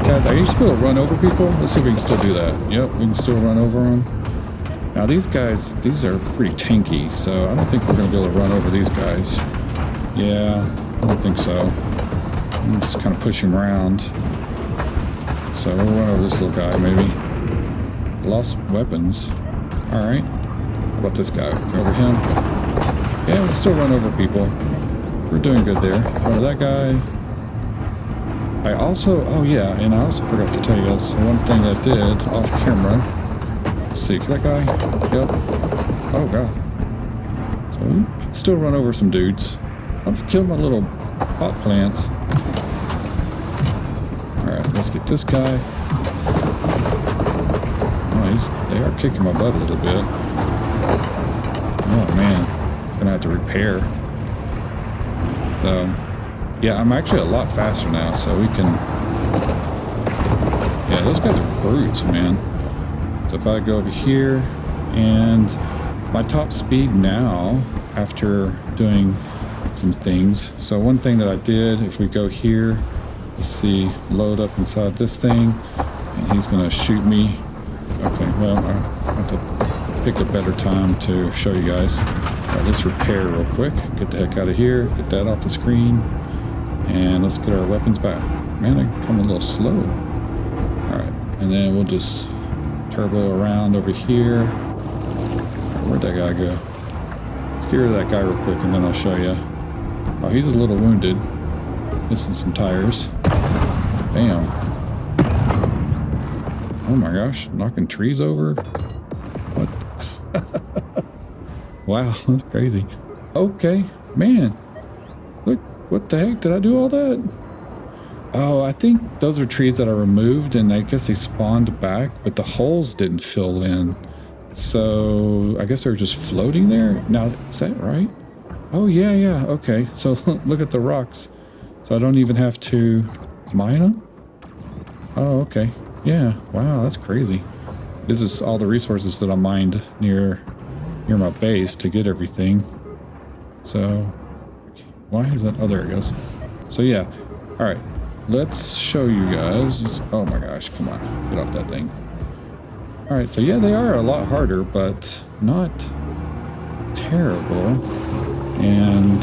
guys, are you supposed to run over people? Let's see if we can still do that. Yep, we can still run over them. Now these guys, these are pretty tanky, so I don't think we're going to be able to run over these guys. Yeah, I don't think so. I'm just kind of push him around. So we'll run over this little guy, maybe. Lost weapons. Alright. How about this guy? Over him? Yeah, we can still run over people. We're doing good there. Run over that guy. I also, oh yeah, and I also forgot to tell you guys one thing I did off camera. Let's see, that guy? Yep. Oh god. So we can still run over some dudes. I'll kill my little pot plants. Alright, let's get this guy. Oh, they are kicking my butt a little bit. Oh man, gonna have to repair. So, yeah, I'm actually a lot faster now, so we can... Yeah, those guys are brutes, man. So if I go over here, and my top speed now, after doing some things. So one thing that I did, if we go here, let's see, load up inside this thing, and he's gonna shoot me. Okay, well, I have to pick a better time to show you guys. All right, let's repair real quick. Get the heck out of here, get that off the screen. And let's get our weapons back. Man, I come a little slow. Alright, and then we'll just turbo around over here. Right, where'd that guy go? Let's get rid of that guy real quick and then I'll show you. Oh, he's a little wounded. Missing some tires. Bam. Oh my gosh, knocking trees over? What? Wow, that's crazy. Okay, man. Look. What the heck? Did I do all that? Oh, I think those are trees that I removed, and I guess they spawned back, but the holes didn't fill in. So I guess they're just floating there. Now, is that right? Oh, yeah, yeah. Okay. So look at the rocks. So I don't even have to mine them? Oh, okay. Yeah. Wow, that's crazy. This is all the resources that I mined near my base to get everything. So... Why is that? Oh, there it goes. So yeah. All right. Let's show you guys. Oh my gosh. Come on. Get off that thing. All right. So yeah, they are a lot harder, but not terrible. And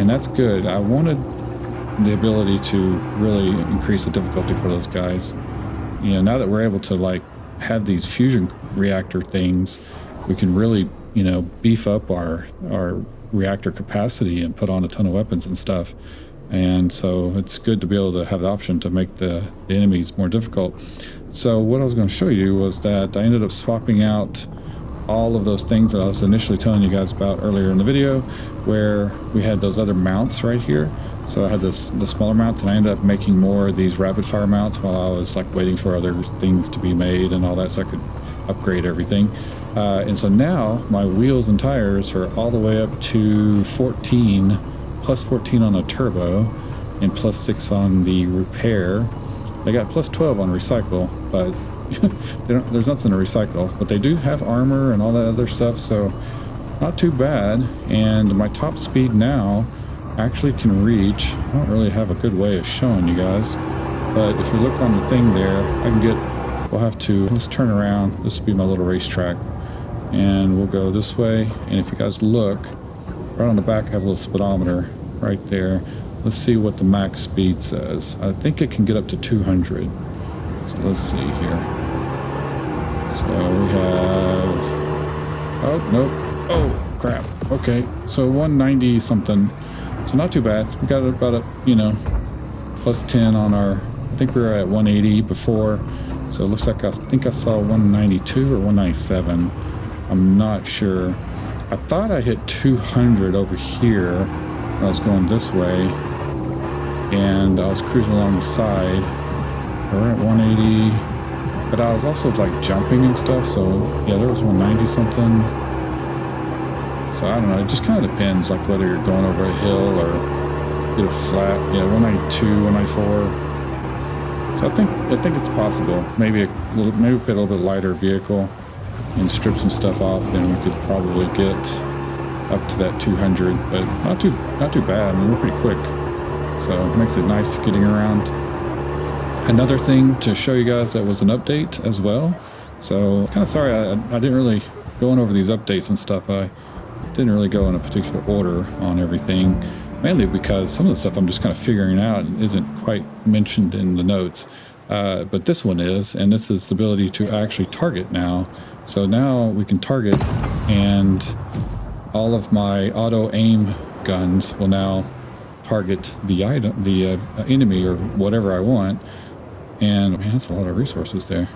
that's good. I wanted the ability to really increase the difficulty for those guys. You know, now that we're able to like have these fusion reactor things, we can really, you know, beef up our reactor capacity and put on a ton of weapons and stuff. And so it's good to be able to have the option to make the enemies more difficult. So what I was going to show you was that I ended up swapping out all of those things that I was initially telling you guys about earlier in the video, where we had those other mounts right here. So I had the smaller mounts, and I ended up making more of these rapid fire mounts while I was like waiting for other things to be made and all that, so I could upgrade everything. And so now my wheels and tires are all the way up to 14, plus 14 on a turbo, and plus 6 on the repair. They got plus 12 on recycle, but there's nothing to recycle. But they do have armor and all that other stuff, so not too bad. And my top speed now actually can reach, I don't really have a good way of showing you guys, But if you look on the thing there, we'll have to, let's turn around. This will be my little racetrack. And we'll go this way. And if you guys look, right on the back, I have a little speedometer right there. Let's see what the max speed says. I think it can get up to 200. So let's see here. So we have, oh, nope. Oh, crap. Okay, so 190 something. So not too bad. We got about plus 10 on our, I think we were at 180 before. So it looks like I think I saw 192 or 197. I'm not sure. I thought I hit 200 over here when I was going this way. And I was cruising along the side. We're at 180. But I was also like jumping and stuff. So yeah, there was 190 something. So I don't know. It just kind of depends, like whether you're going over a hill or get a flat. Yeah, 192, 194. So I think it's possible. Maybe if we had a little bit lighter vehicle and strip some stuff off, then we could probably get up to that 200. But not too bad. I mean, we're pretty quick. So it makes it nice getting around. Another thing to show you guys that was an update as well. So kind of sorry I didn't really going over these updates and stuff. I didn't really go in a particular order on everything, mainly because some of the stuff I'm just kind of figuring out and isn't quite mentioned in the notes. But this one is, and this is the ability to actually target now. So now we can target, and all of my auto aim guns will now target the enemy or whatever I want. And man, that's a lot of resources there.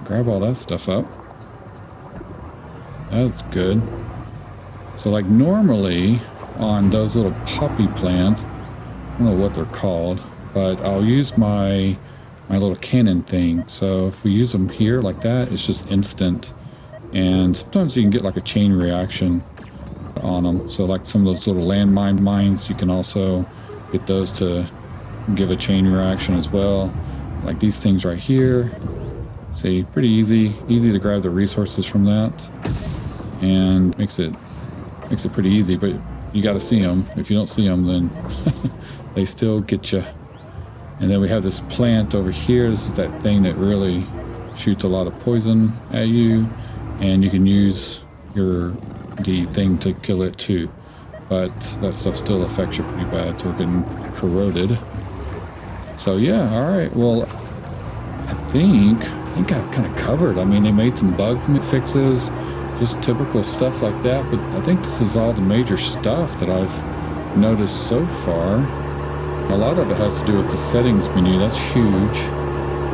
Grab all that stuff up. That's good. So like normally on those little poppy plants, I don't know what they're called, but I'll use my little cannon thing. So if we use them here like that, it's just instant. And sometimes you can get like a chain reaction on them. So like some of those little landmine mines, you can also get those to give a chain reaction as well. Like these things right here. See, pretty easy to grab the resources from that, and makes it pretty easy. But you got to see them. If you don't see them, then they still get you. And then we have this plant over here. This is that thing that really shoots a lot of poison at you, and you can use the thing to kill it too. But that stuff still affects you pretty bad, so we're getting corroded. So yeah, all right. Well, I think I kind of covered. I mean, they made some bug fixes, just typical stuff like that. But I think this is all the major stuff that I've noticed so far. A lot of it has to do with the settings menu. That's huge.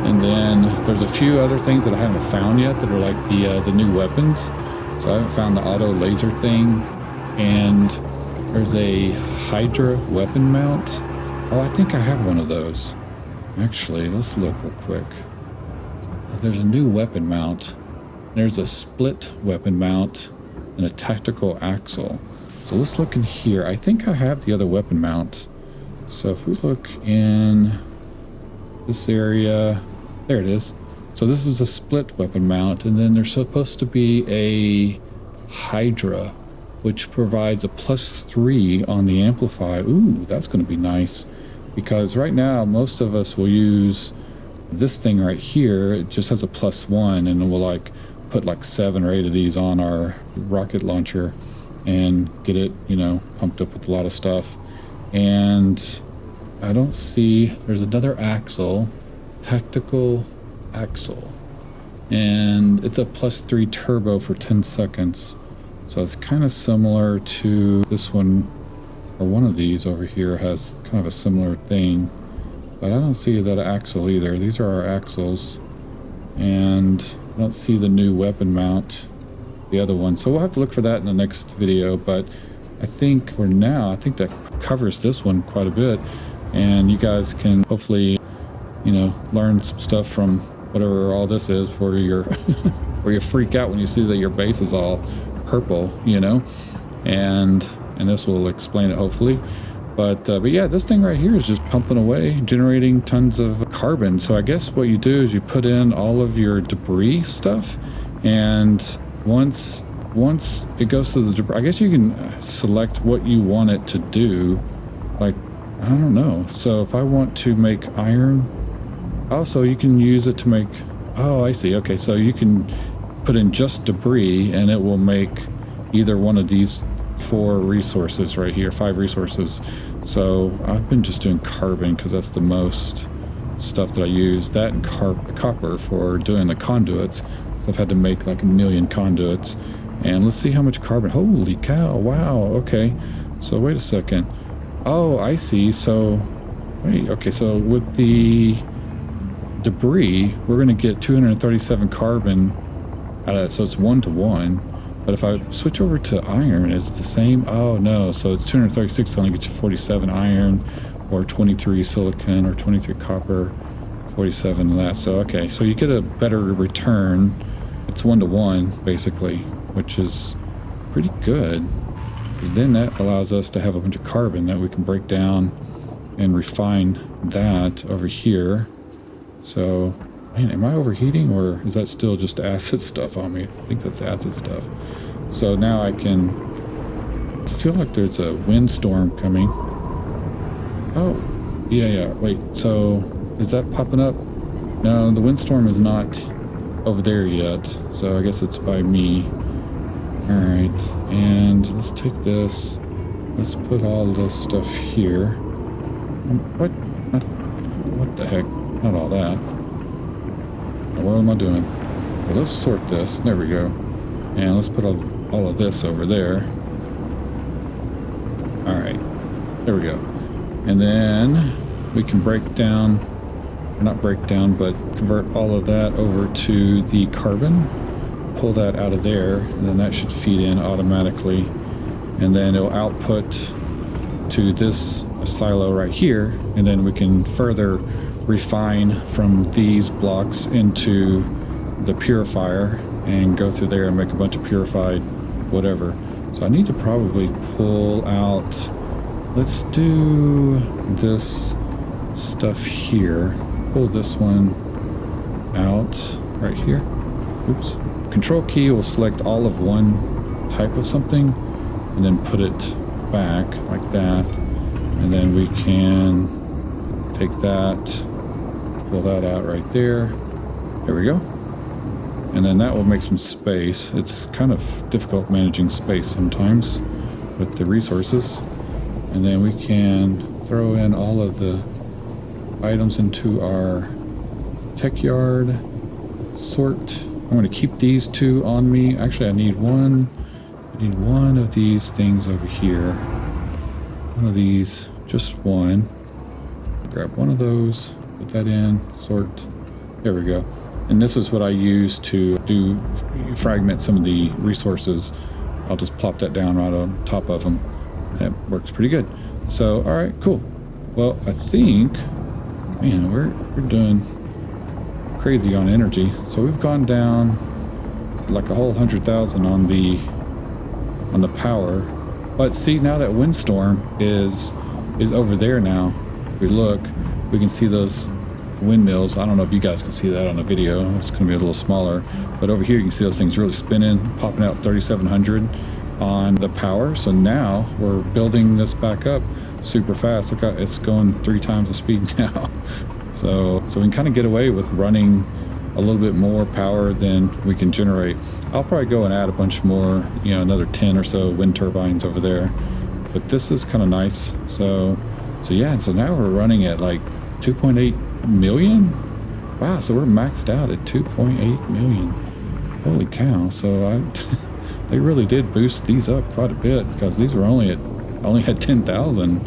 And then there's a few other things that I haven't found yet that are like the new weapons. So I haven't found the auto laser thing. And there's a Hydra weapon mount. Oh, I think I have one of those. Actually, let's look real quick. There's a new weapon mount. There's a split weapon mount and a tactical axle. So let's look in here. I think I have the other weapon mount. So if we look in this area, there it is. So this is a split weapon mount, and then there's supposed to be a Hydra, which provides a +3 on the amplify. Ooh, that's going to be nice. Because right now, most of us will use this thing right here. It just has a +1, and we'll like put like 7 or 8 of these on our rocket launcher and get it, pumped up with a lot of stuff. And I don't see, there's another axle, tactical axle, and it's a +3 turbo for 10 seconds. So it's kind of similar to this one, or one of these over here has kind of a similar thing, but I don't see that axle either. These are our axles, and I don't see the new weapon mount, the other one. So we'll have to look for that in the next video, but I think for now, I think that covers this one quite a bit, and you guys can hopefully, learn some stuff from whatever all this is before you're, where you freak out when you see that your base is all purple, and this will explain it hopefully. But yeah, this thing right here is just pumping away, generating tons of carbon. So I guess what you do is you put in all of your debris stuff, and once it goes through the debris, I guess you can select what you want it to do. Like, I don't know. So if I want to make iron, Also, you can use it to make, oh, I see. Okay, so you can put in just debris and it will make either one of these 4 resources right here, 5 resources. So I've been just doing carbon because that's the most stuff that I use. That and copper for doing the conduits. I've had to make like 1 million conduits. And let's see how much carbon. Holy cow, wow, okay. So wait a second. Oh, I see. So, wait, okay, so with the debris, we're going to get 237 carbon out of it, so it's 1 to 1. But if I switch over to iron, is it the same? Oh no, so it's 236, so only gets you 47 iron, or 23 silicon, or 23 copper, 47 of that. So okay, so you get a better return. It's 1 to 1 basically, which is pretty good, because then that allows us to have a bunch of carbon that we can break down and refine that over here. So, man, am I overheating, or is that still just acid stuff on me? I think that's acid stuff. So now I can feel like there's a windstorm coming. Oh, yeah, wait, so is that popping up? No, the windstorm is not over there yet, so I guess it's by me. Alright, and let's take this. Let's put all this stuff here. What? What the heck? Not all that. What am I doing? Well, let's sort this. There we go. And let's put all of this over there. Alright. There we go. And then we can break down, not break down, but convert all of that over to the carbon. Pull that out of there, and then that should feed in automatically. And then it'll output to this silo right here, and then we can further refine from these blocks into the purifier and go through there and make a bunch of purified whatever. So I need to probably pull out, let's do this stuff here. Pull this one out right here. Oops. Control key will select all of one type of something and then put it back like that. And then we can take that, pull that out right there. There we go. And then that will make some space. It's kind of difficult managing space sometimes with the resources. And then we can throw in all of the items into our tech yard. Sort. I'm going to keep these 2 on me. Actually, I need one of these things over here. One of these, just one. Grab one of those, put that in, sort. There we go. And this is what I use to fragment some of the resources. I'll just plop that down right on top of them. That works pretty good. So, all right, cool. Well, I think, man, we're doing crazy on energy. So we've gone down like a whole 100,000 on the power. But see, now that windstorm is over there now. If we look, we can see those windmills. I don't know if you guys can see that on the video. It's going to be a little smaller. But over here you can see those things really spinning, popping out 3,700 on the power. So now we're building this back up super fast. Look, it's going 3 times the speed now. So we can kind of get away with running a little bit more power than we can generate. I'll probably go and add a bunch more, you know, another 10 or so wind turbines over there. But this is kind of nice. So yeah, so now we're running at like 2.8 million. Wow, so we're maxed out at 2.8 million. Holy cow. So they really did boost these up quite a bit, because these were I only had 10,000.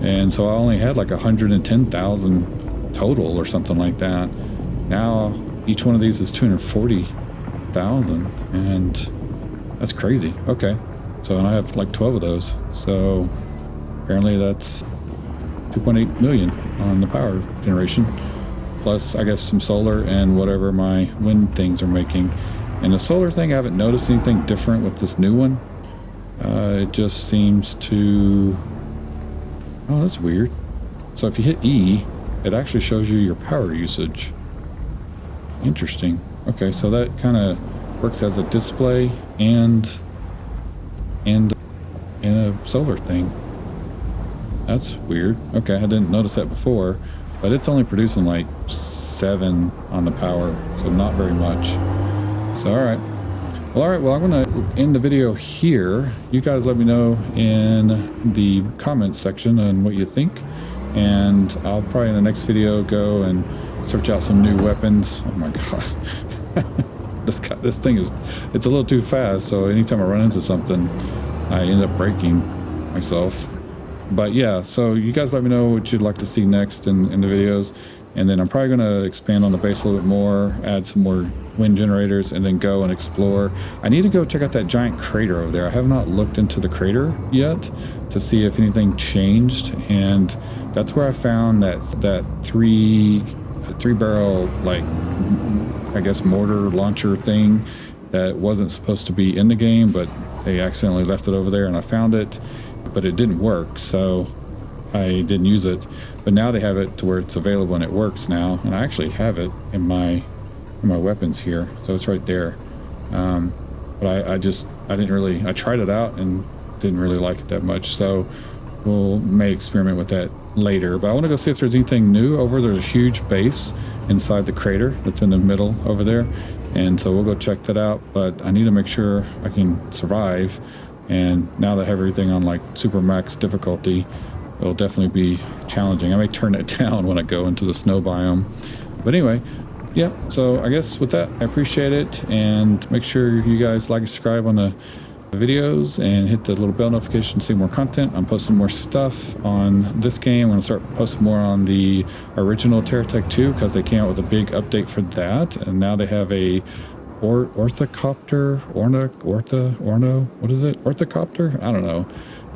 And so I only had like 110,000 total or something like that. Now each one of these is 240,000, and that's crazy. Okay, so and I have like 12 of those, so apparently that's 2.8 million on the power generation, plus I guess some solar and whatever my wind things are making. And the solar thing, I haven't noticed anything different with this new one. It just seems to, oh, that's weird. So if you hit E, it actually shows you your power usage. Interesting. Okay, so that kind of works as a display and a solar thing. That's weird. Okay, I didn't notice that before, but it's only producing like 7 on the power, so not very much. So all right. Well, I'm going to end the video here. You guys let me know in the comments section on what you think. And I'll probably in the next video go and search out some new weapons. Oh my god. This thing it's a little too fast, so anytime I run into something, I end up breaking myself. But yeah, so you guys let me know what you'd like to see next in the videos. And then I'm probably going to expand on the base a little bit more, add some more wind generators, and then go and explore. I need to go check out that giant crater over there. I have not looked into the crater yet to see if anything changed. And that's where I found that three barrel, like, I guess mortar launcher thing that wasn't supposed to be in the game, but they accidentally left it over there, and I found it, but it didn't work, so I didn't use it. But now they have it to where it's available and it works now, and I actually have it in my weapons here, so it's right there. But I tried it out and didn't really like it that much, so may experiment with that later. But I want to go see if there's anything new over there. There's a huge base inside the crater that's in the middle over there, and so we'll go check that out. But I need to make sure I can survive, and now that I have everything on like super max difficulty, it'll definitely be challenging. I may turn it down when I go into the snow biome. But anyway, yeah, so I guess with that, I appreciate it, and make sure you guys like and subscribe on the videos and hit the little bell notification to see more content. I'm posting more stuff on this game. I'm going to start posting more on the original TerraTech 2 because they came out with a big update for that, and now they have a orthocopter, what is it? Orthocopter? I don't know.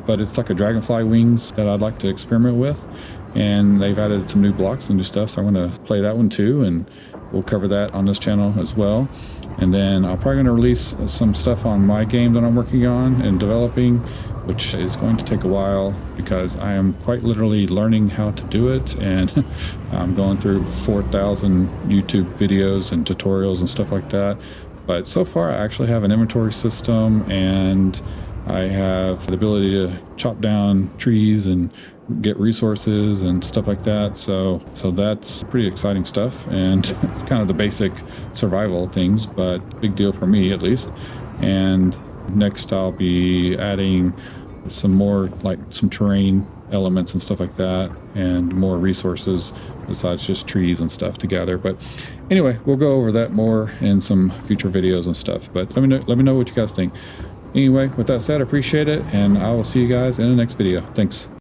But it's like a dragonfly wings that I'd like to experiment with, and they've added some new blocks and new stuff, so I'm going to play that one too, and we'll cover that on this channel as well. And then I'm probably going to release some stuff on my game that I'm working on and developing, which is going to take a while because I am quite literally learning how to do it, and I'm going through 4,000 YouTube videos and tutorials and stuff like that. But so far I actually have an inventory system, and I have the ability to chop down trees and get resources and stuff like that. So that's pretty exciting stuff, and it's kind of the basic survival things, but big deal for me at least. And next I'll be adding some more, like some terrain elements and stuff like that, and more resources besides just trees and stuff to gather. But anyway, we'll go over that more in some future videos and stuff. But let me know what you guys think. Anyway, with that said, I appreciate it, and I will see you guys in the next video. Thanks.